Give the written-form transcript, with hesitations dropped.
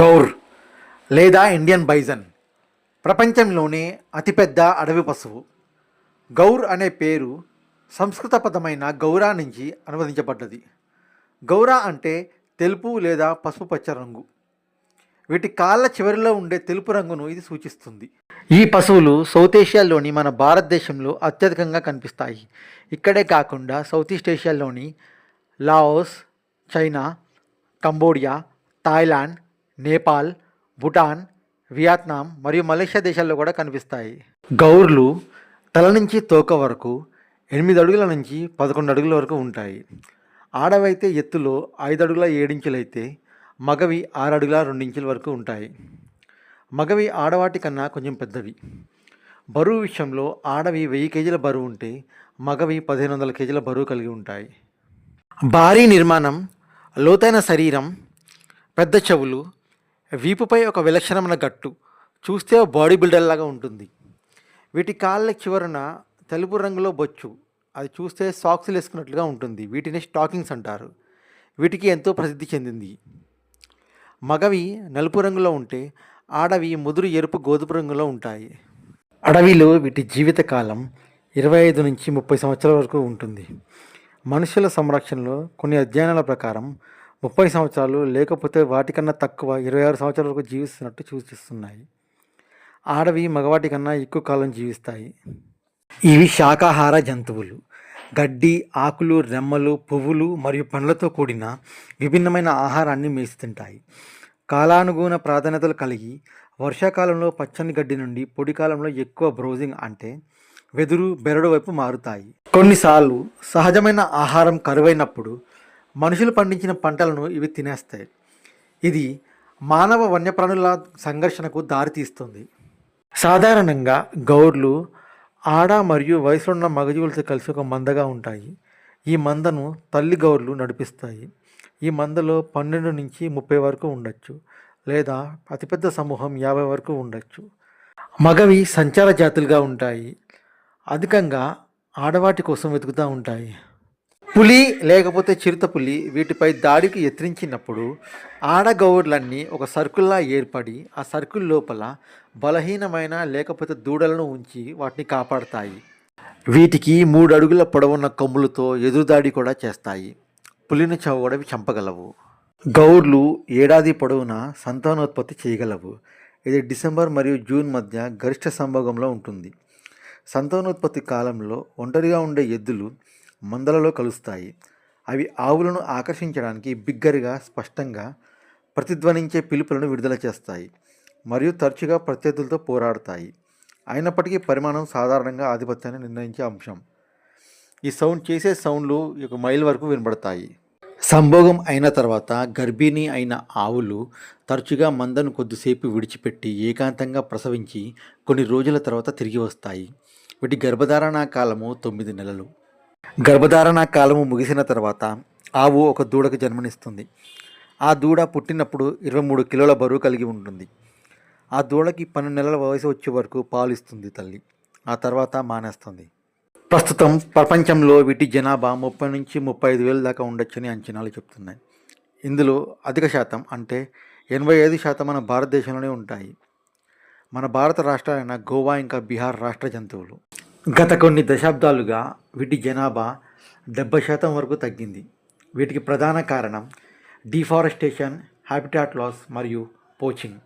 గౌర్ లేదా ఇండియన్ బైజన్ ప్రపంచంలోనే అతిపెద్ద అడవి పశువు. గౌర్ అనే పేరు సంస్కృత పదమైన గౌరా నుంచి అనువదించబడ్డది. గౌరా అంటే తెలుపు లేదా పసుపు పచ్చ రంగు. వీటి కాళ్ళ చివరిలో ఉండే తెలుపు రంగును ఇది సూచిస్తుంది. ఈ పశువులు సౌత్ ఏషియాలోని మన భారతదేశంలో అత్యధికంగా కనిపిస్తాయి. ఇక్కడే కాకుండా సౌత్ ఈస్ట్ ఏషియాలోని Laos, China, Cambodia, Thailand, Nepal, Bhutan, Vietnam మరియు మలేషియా దేశాల్లో కూడా కనిపిస్తాయి. గౌర్లు తల నుంచి తోక వరకు 8 అడుగుల నుంచి 11 అడుగుల వరకు ఉంటాయి. ఆడవైతే ఎత్తులో 5 అడుగుల 7 ఇంచులైతే మగవి 6 అడుగుల 2 ఇంచుల వరకు ఉంటాయి. మగవి ఆడవాటి కన్నా కొంచెం పెద్దవి. బరువు విషయంలో ఆడవి 1000 కేజీల బరువు ఉంటే మగవి 1500 కేజీల బరువు కలిగి ఉంటాయి. భారీ నిర్మాణం, లోతైన శరీరం, పెద్ద చెవులు, వీపుపై ఒక విలక్షణమైన గట్టు చూస్తే బాడీ బిల్డర్ లాగా ఉంటుంది. వీటి కాళ్ళ చివరన తెలుపు రంగులో బొచ్చు, అది చూస్తే సాక్స్లు వేసుకున్నట్లుగా ఉంటుంది. వీటిని స్టాకింగ్స్ అంటారు. వీటికి ఎంతో ప్రసిద్ధి చెందింది. మగవి నలుపు రంగులో ఉంటే ఆడవి ముదురు ఎరుపు గోధుమ రంగులో ఉంటాయి. అడవిలో వీటి జీవితకాలం 25 నుంచి 30 సంవత్సరాల వరకు ఉంటుంది. మనుషుల సంరక్షణలో కొన్ని అధ్యయనాల ప్రకారం 30 సంవత్సరాలు లేకపోతే వాటికన్నా తక్కువ 26 సంవత్సరాల వరకు జీవిస్తున్నట్టు సూచిస్తున్నాయి. ఆడవి మగవాటి కన్నా ఎక్కువ కాలం జీవిస్తాయి. ఇవి శాకాహార జంతువులు. గడ్డి, ఆకులు, రెమ్మలు, పువ్వులు మరియు పండ్లతో కూడిన విభిన్నమైన ఆహారాన్ని మేస్తుంటాయి. కాలానుగుణ ప్రాధాన్యతలు కలిగి వర్షాకాలంలో పచ్చని గడ్డి నుండి పొడి కాలంలో ఎక్కువ బ్రౌజింగ్ అంటే వెదురు, బెరడు వైపు మారుతాయి. కొన్నిసార్లు సహజమైన ఆహారం కరువైనప్పుడు మనుషులు పండించిన పంటలను ఇవి తినేస్తాయి. ఇది మానవ వన్యప్రాణుల సంఘర్షణకు దారితీస్తుంది. సాధారణంగా గౌర్లు ఆడ మరియు వయసులో ఉన్న మగజీవులతో కలిసి ఒక మందగా ఉంటాయి. ఈ మందను తల్లి గౌర్లు నడిపిస్తాయి. ఈ మందలో 12 నుంచి 30 వరకు ఉండొచ్చు, లేదా అతిపెద్ద సమూహం 50 వరకు ఉండొచ్చు. మగవి సంచార జాతులుగా ఉంటాయి. అధికంగా ఆడవాటి కోసం వెతుకుతూ ఉంటాయి. పులి లేకపోతే చిరుతపులి వీటిపై దాడికి యత్నించినప్పుడు ఆడగౌర్లన్నీ ఒక సర్కిల్లా ఏర్పడి ఆ సర్కిల్ లోపల బలహీనమైన లేకపోతే దూడలను ఉంచి వాటిని కాపాడతాయి. వీటికి 3 అడుగుల పొడవున్న కొమ్ములతో ఎదురుదాడి కూడా చేస్తాయి. పులిని చంపడవి చంపగలవు. గౌర్లు ఏడాది పొడవునా సంతానోత్పత్తి చేయగలవు. ఇది డిసెంబర్ మరియు జూన్ మధ్య గరిష్ట సంభోగంలో ఉంటుంది. సంతానోత్పత్తి కాలంలో ఒంటరిగా ఉండే ఎద్దులు మందలలో కలుస్తాయి. అవి ఆవులను ఆకర్షించడానికి బిగ్గరగా, స్పష్టంగా ప్రతిధ్వనించే పిలుపులను విడుదల చేస్తాయి మరియు తరచుగా ప్రత్యర్థులతో పోరాడతాయి. అయినప్పటికీ పరిమాణం సాధారణంగా ఆధిపత్యాన్ని నిర్ణయించే అంశం. ఈ చేసే సౌండ్లు 1 మైల్ వరకు వినబడతాయి. సంభోగం అయిన తర్వాత గర్భిణీ అయిన ఆవులు తరచుగా మందను కొద్దిసేపు విడిచిపెట్టి ఏకాంతంగా ప్రసవించి కొన్ని రోజుల తర్వాత తిరిగి వస్తాయి. వీటి గర్భధారణ కాలము 9 నెలలు. గర్భధారణ కాలము ముగిసిన తర్వాత ఆవు ఒక దూడకు జన్మనిస్తుంది. ఆ దూడ పుట్టినప్పుడు 23 కిలోల బరువు కలిగి ఉంటుంది. ఆ దూడకి 12 నెలల వయసు వచ్చే వరకు పాలు ఇస్తుంది తల్లి. ఆ తర్వాత మానేస్తుంది. ప్రస్తుతం ప్రపంచంలో వీటి జనాభా 30 నుంచి 35 వేల దాకా ఉండొచ్చని అంచనాలు చెప్తున్నాయి. ఇందులో అధిక శాతం అంటే 85% మన భారతదేశంలోనే ఉంటాయి. మన భారత రాష్ట్రాలైన గోవా ఇంకా బీహార్ రాష్ట్ర జంతువులు. గత కొన్ని దశాబ్దాలుగా వీటి జనాభా 70% వరకు తగ్గింది. వీటికి ప్రధాన కారణం డిఫారెస్టేషన్, హ్యాబిటాట్ లాస్ మరియు పోచింగ్.